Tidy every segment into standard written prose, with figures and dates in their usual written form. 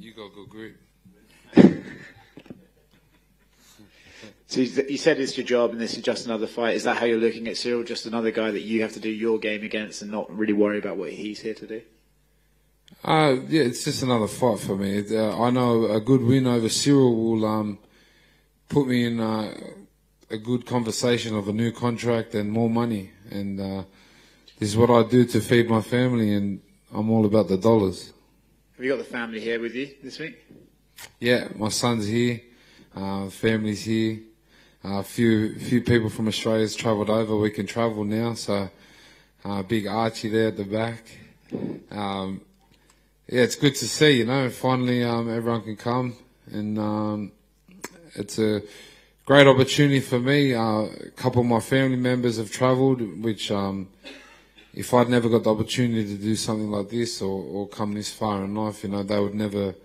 You got good grip. So you said it's your job and this is just another fight. Is that how you're looking at Ciryl? Just another guy that you have to do your game against and not really worry about what he's here to do? Yeah, it's just another fight for me. I know a good win over Ciryl will put me in a good conversation of a new contract and more money. And this is what I do to feed my family, and I'm all about the dollars. Have you got the family here with you this week? Yeah, my son's here, family's here. A few people from Australia's travelled over. We can travel now, so big Archie there at the back. Yeah, it's good to see, you know, finally everyone can come, and it's a great opportunity for me. A couple of my family members have travelled, which if I'd never got the opportunity to do something like this or come this far in life, you know, they would never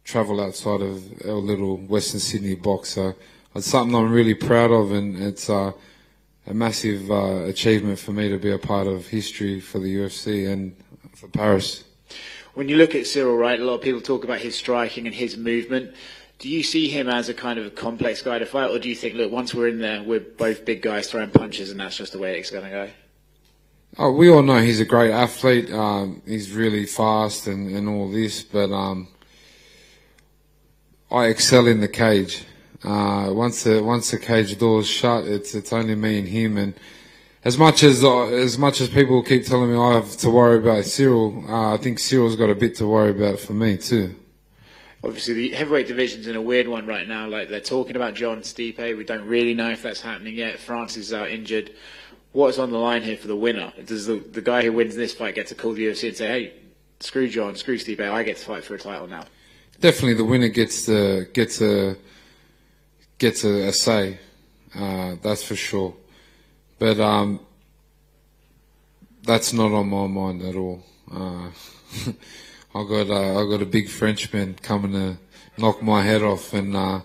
travel outside of our little Western Sydney box. So it's something I'm really proud of, and it's a massive achievement for me to be a part of history for the UFC and for Paris. When you look at Ciryl, right, a lot of people talk about his striking and his movement. Do you see him as a kind of a complex guy to fight, or do you think, look, once we're in there, we're both big guys throwing punches and that's just the way it's going to go? Oh, we all know he's a great athlete. He's really fast and all this, but I excel in the cage. Once the cage door's shut, it's only me and him. And as much as people keep telling me I have to worry about Ciryl, I think Cyryl's got a bit to worry about for me too. Obviously, the heavyweight division's in a weird one right now. Like, they're talking about John Stipe. We don't really know if that's happening yet. Francis is out injured. What's on the line here for the winner? Does the guy who wins this fight get to call the UFC and say, hey, screw John, screw Stipe, I get to fight for a title now? Definitely the winner gets a say. That's for sure. But that's not on my mind at all. I got a big Frenchman coming to knock my head off, and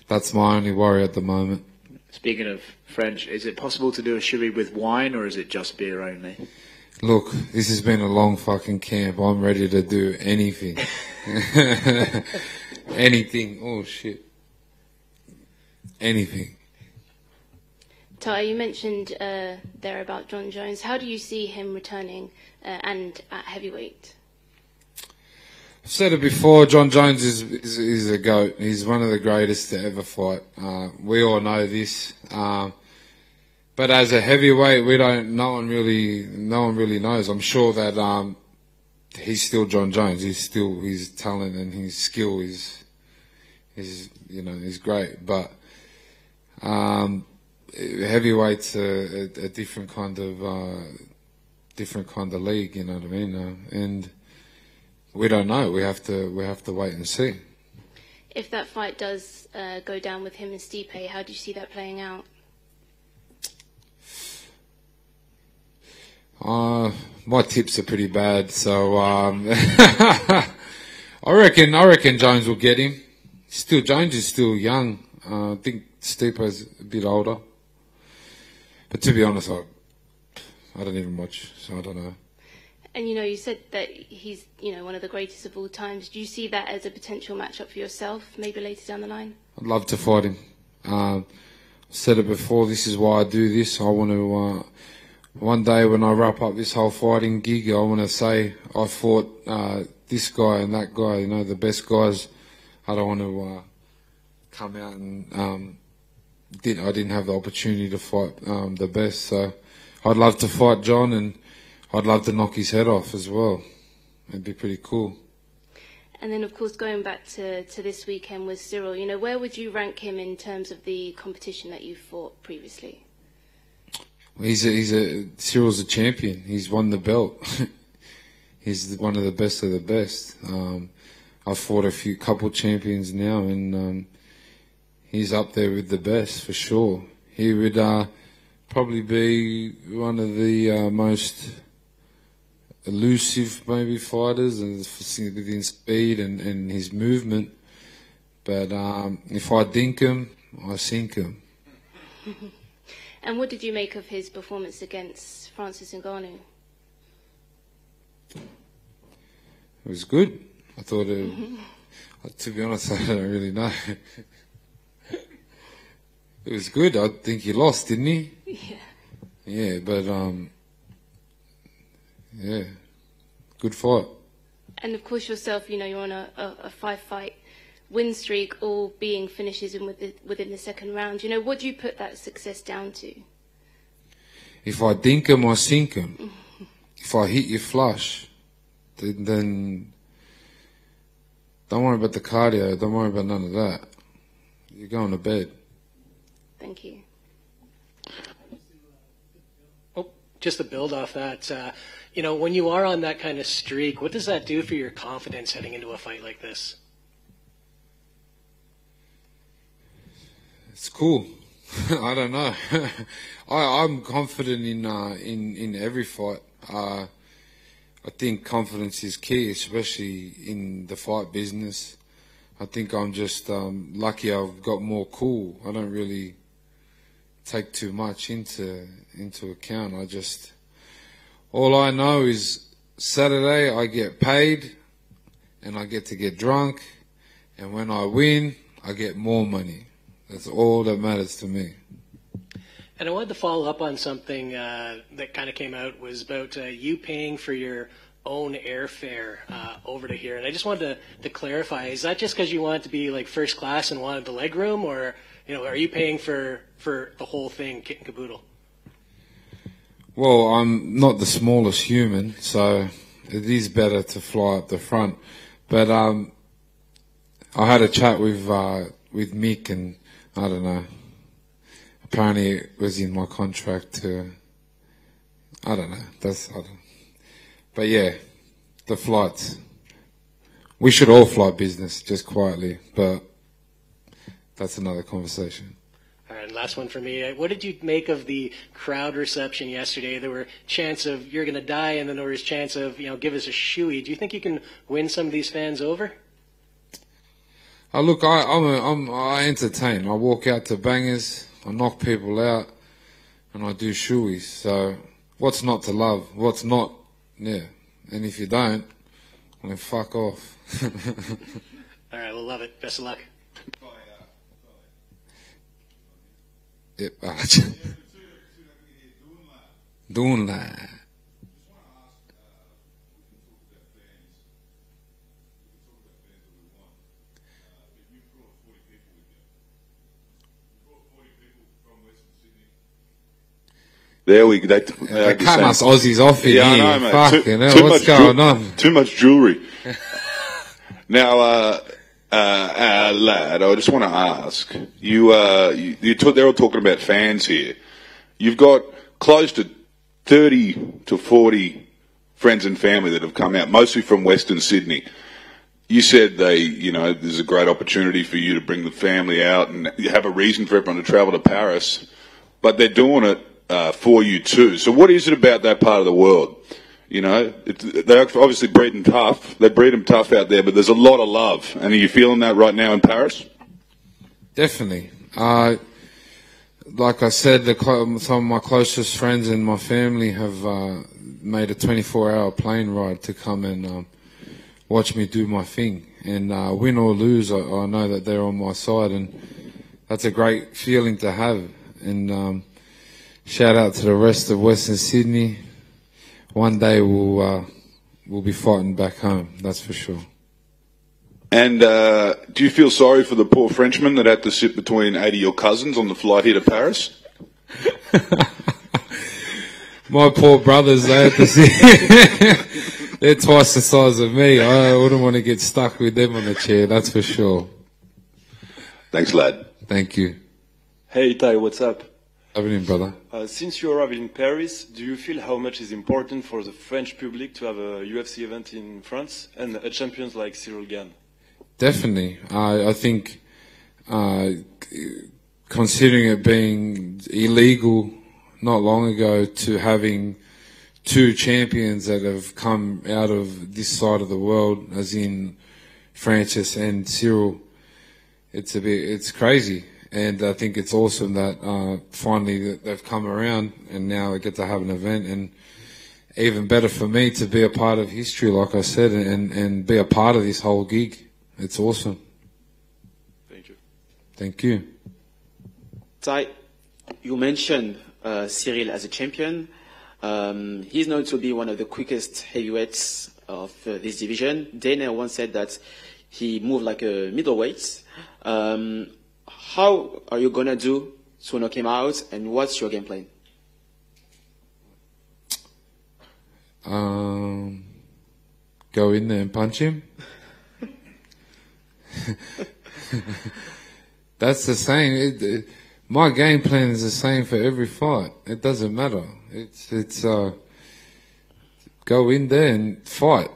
that's my only worry at the moment. Speaking of French, is it possible to do a shoey with wine, or is it just beer only? Look, this has been a long fucking camp. I'm ready to do anything. Anything. Oh, shit. Anything. Tai, you mentioned there about John Jones. How do you see him returning and at heavyweight? I've said it before, John Jones is a GOAT. He's one of the greatest to ever fight. We all know this. But as a heavyweight, no one really knows. I'm sure that he's still John Jones. His talent and his skill is great. But heavyweight's a different kind of league. You know what I mean? And we don't know. We have to wait and see. If that fight does go down with him and Stipe, how do you see that playing out? My tips are pretty bad, so I reckon Jones will get him. Jones is still young. I think Stipe's a bit older. But to be honest, I don't even watch, so I don't know. And you said that he's one of the greatest of all times. Do you see that as a potential matchup for yourself, maybe later down the line? I'd love to fight him. I said it before. This is why I do this. I want to. One day when I wrap up this whole fighting gig, I want to say I fought this guy and that guy, the best guys. I don't want to come out and I didn't have the opportunity to fight the best. So I'd love to fight John, and I'd love to knock his head off as well. It'd be pretty cool. And then, of course, going back to this weekend with Ciryl, where would you rank him in terms of the competition that you fought previously? Cyryl's a champion. He's won the belt. He's one of the best of the best. I've fought a couple champions now, and he's up there with the best for sure. He would probably be one of the most elusive maybe fighters, and within speed and his movement. But if I dink him, I sink him. And what did you make of his performance against Francis Ngannou? It was good. I thought To be honest, I don't really know. It was good. I think he lost, didn't he? Yeah. Yeah, but yeah, good fight. And of course yourself, you know, you're on a 5-fight win streak, all being finishes within the second round. You know, what do you put that success down to? If I dink 'em, I sink 'em. If I hit you flush, then don't worry about the cardio. Don't worry about none of that. You're going to bed. Thank you. Oh, just to build off that, you know, when you are on that kind of streak, what does that do for your confidence heading into a fight like this? It's cool. I don't know. I'm confident in every fight. I think confidence is key, especially in the fight business. I think I'm just lucky I've got more cool. I don't really take too much into account. All I know is Saturday I get paid and I get to get drunk, and when I win, I get more money. That's all that matters to me. And I wanted to follow up on something that kind of came out, was about you paying for your own airfare over to here. And I just wanted to clarify, is that just because you wanted to be like first class and wanted the leg room, or, you know, are you paying for the whole thing, kit and caboodle? Well, I'm not the smallest human, so it is better to fly up the front. But I had a chat with Mick, and I don't know. Apparently, it was in my contract to. I don't know. But yeah, the flights. We should all fly business, just quietly, but that's another conversation. All right, last one for me. What did you make of the crowd reception yesterday? There were chants of "you're going to die," and then there was chants of, you know, "give us a shoey." Do you think you can win some of these fans over? Look, I entertain. I walk out to bangers, I knock people out, and I do shoeys. So, what's not to love? What's not? Yeah. And if you don't, well, then fuck off. All right, we'll love it. Best of luck. Yep. Doing that. There we go. They cut us Aussies off in here. I know, mate. Fucking hell, what's going on? Too much jewellery. Now, lad, I just want to ask they're all talking about fans here. You've got close to 30 to 40 friends and family that have come out, mostly from Western Sydney. You said there's a great opportunity for you to bring the family out and you have a reason for everyone to travel to Paris, but they're doing it for you too. So what is it about that part of the world? You know, they're obviously breeding tough. They breed them tough out there, but there's a lot of love. And are you feeling that right now in Paris? Definitely. Like I said, some of my closest friends and my family have made a 24-hour plane ride to come and watch me do my thing. And win or lose, I know that they're on my side, and that's a great feeling to have. And shout out to the rest of Western Sydney. One day we'll be fighting back home, that's for sure. And do you feel sorry for the poor Frenchman that had to sit between 80 of your cousins on the flight here to Paris? My poor brothers, they had to sit. They're twice the size of me. I wouldn't want to get stuck with them on the chair, that's for sure. Thanks, lad. Thank you. Hey, Tai, what's up? Evening, brother. Since you arrived in Paris, do you feel how much is important for the French public to have a UFC event in France and a champion like Ciryl Gane? Definitely. I think considering it being illegal not long ago to having two champions that have come out of this side of the world, as in Francis and Ciryl, it's crazy. And I think it's awesome that finally that they've come around and now I get to have an event, and even better for me to be a part of history, like I said, and be a part of this whole gig. It's awesome. Thank you. Thank you. Tai, you mentioned Ciryl as a champion. He's known to be one of the quickest heavyweights of this division. Dana once said that he moved like a middleweight. How are you going to do to knock him out, and what's your game plan? Go in there and punch him. That's the same. My game plan is the same for every fight. It doesn't matter. It's go in there and fight,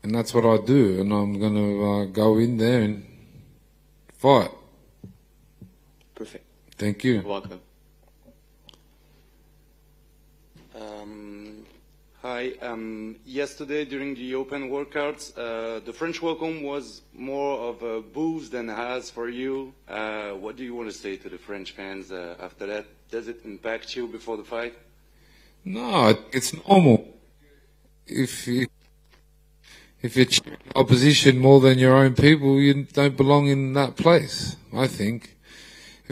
and that's what I do. And I'm gonna go in there and fight. Perfect. Thank you. You're welcome. Hi. Yesterday during the open workouts, the French welcome was more of a boost than has for you. What do you want to say to the French fans after that? Does it impact you before the fight? No, it's normal. If you cheer opposition more than your own people, you don't belong in that place, I think.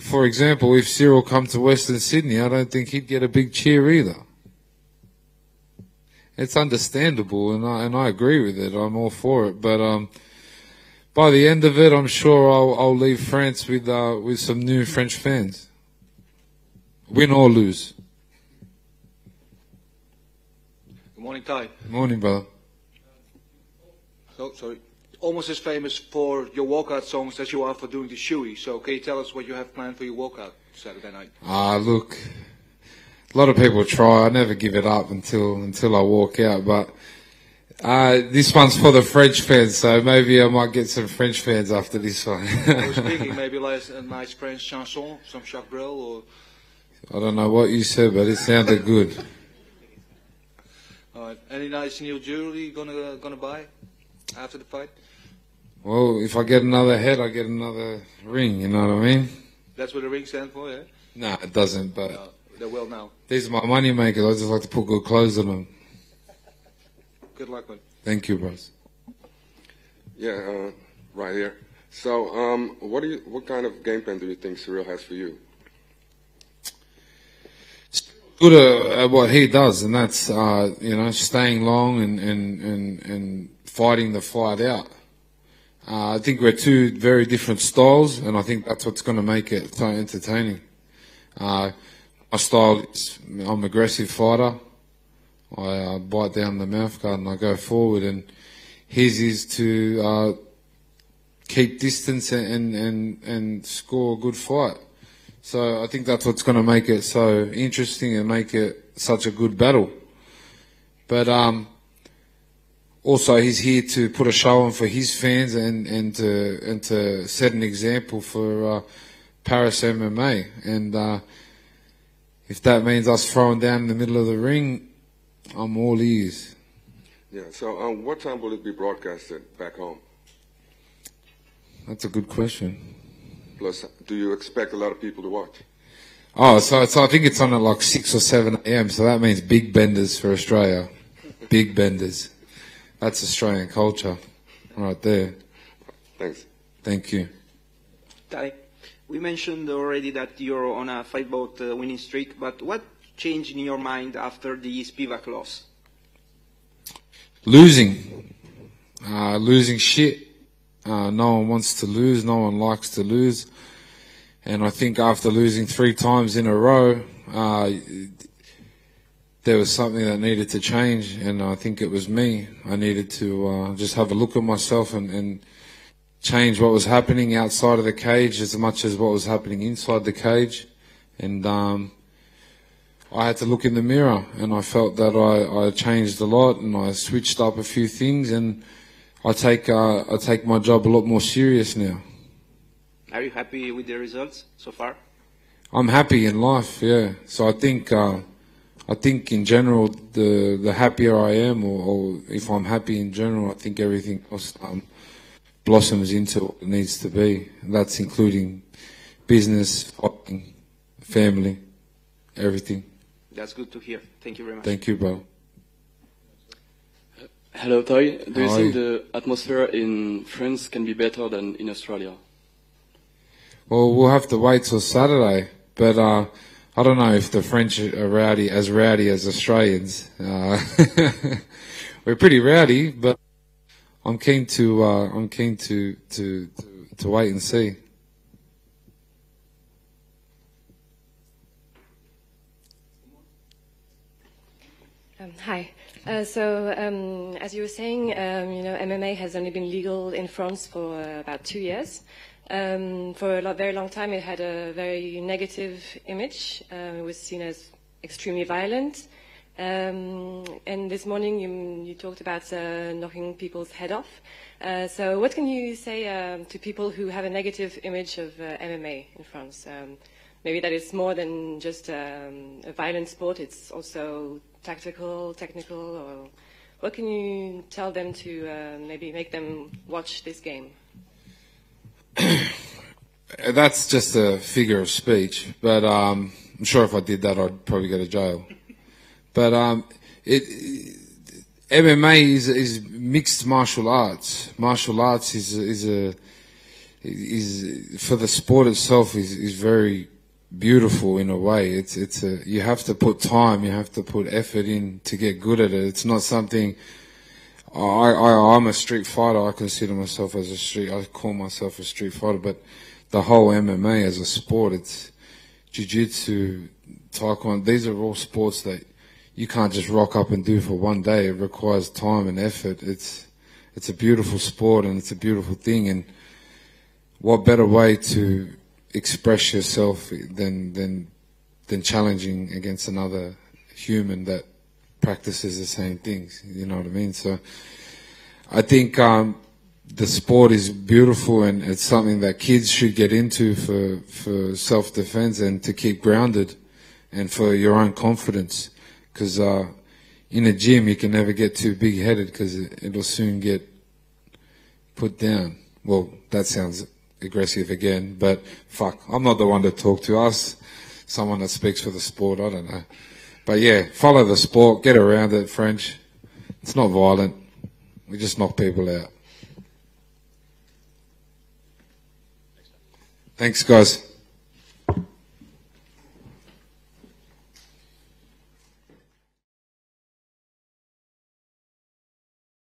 For example, if Ciryl come to Western Sydney, I don't think he'd get a big cheer either. It's understandable, and I agree with it. I'm all for it. But by the end of it, I'm sure I'll leave France with some new French fans, win or lose. Good morning, Tai. Morning, brother. So, sorry. Almost as famous for your walkout songs as you are for doing the shoey. So can you tell us what you have planned for your walkout Saturday night? Look, a lot of people try. I never give it up until I walk out. But this one's for the French fans, so maybe I might get some French fans after this one. I was thinking maybe like a nice French chanson, some Jacques Brel, or... I don't know what you said, but it sounded good. All right. Any nice new jewelry gonna buy after the fight? Well, if I get another head, I get another ring, you know what I mean? That's what the ring stands for, yeah? No, it doesn't, but They will now. these are my money makers. I just like to put good clothes on them. Good luck, man. Thank you, bros. Yeah, right here. So, what kind of game plan do you think Ciryl has for you? Good at what he does, and that's staying long and fighting the fight out. I think we're two very different styles, and I think that's what's going to make it so entertaining. My style is I'm an aggressive fighter. I bite down the mouth guard and I go forward, and his is to keep distance and score a good fight. So I think that's what's going to make it so interesting and make it such a good battle. But also he's here to put a show on for his fans and to set an example for Paris MMA. And if that means us throwing down in the middle of the ring, I'm all ears. Yeah. So, what time will it be broadcasted back home? That's a good question. Plus, do you expect a lot of people to watch? Oh, so I think it's on at like 6 or 7 a.m. So that means big benders for Australia. Big benders. That's Australian culture, right there. Thanks. Thank you. Tai, we mentioned already that you're on a fight-bout winning streak, but what changed in your mind after the Spivak loss? Losing. Losing shit. No one wants to lose. No one likes to lose. And I think after losing 3 times in a row, there was something that needed to change, and I think it was me. I needed to just have a look at myself and change what was happening outside of the cage as much as what was happening inside the cage. And I had to look in the mirror, and I felt that I changed a lot, and I switched up a few things, and I take my job a lot more serious now. Are you happy with the results so far? I'm happy in life, yeah. So I think in general, the happier I am, or if I'm happy in general, I think everything else blossoms into what it needs to be. And that's including business, family, everything. That's good to hear. Thank you very much. Thank you, bro. Hello, Tai. Do you Hi. think the atmosphere in France can be better than in Australia? Well, we'll have to wait till Saturday, but I don't know if the French are rowdy as Australians. We're pretty rowdy, but I'm keen to wait and see. Hi. As you were saying, MMA has only been legal in France for about 2 years. For a very long time, it had a very negative image. It was seen as extremely violent. And this morning, you talked about knocking people's head off. So what can you say to people who have a negative image of MMA in France? Maybe that it's more than just a violent sport, it's also tactical, technical, or what can you tell them to maybe make them watch this game? That's just a figure of speech, but I'm sure if I did that, I'd probably go to jail. But MMA is mixed martial arts. Martial arts is for the sport itself is very beautiful in a way. You have to put time, you have to put effort in to get good at it. It's not something. I'm a street fighter. I consider myself I call myself a street fighter, but the whole MMA as a sport, it's jiu-jitsu, taekwondo. These are all sports that you can't just rock up and do for one day. It requires time and effort. It's a beautiful sport and it's a beautiful thing. And what better way to express yourself than challenging against another human that practices the same things, you know what I mean? So I think the sport is beautiful and it's something that kids should get into for self-defense and to keep grounded and for your own confidence, because in a gym you can never get too big-headed because it'll soon get put down. Well, that sounds aggressive again, but fuck, I'm not the one to talk to us. Someone that speaks for the sport, I don't know. But yeah, follow the sport, get around it, French. It's not violent. We just knock people out. Thanks, guys.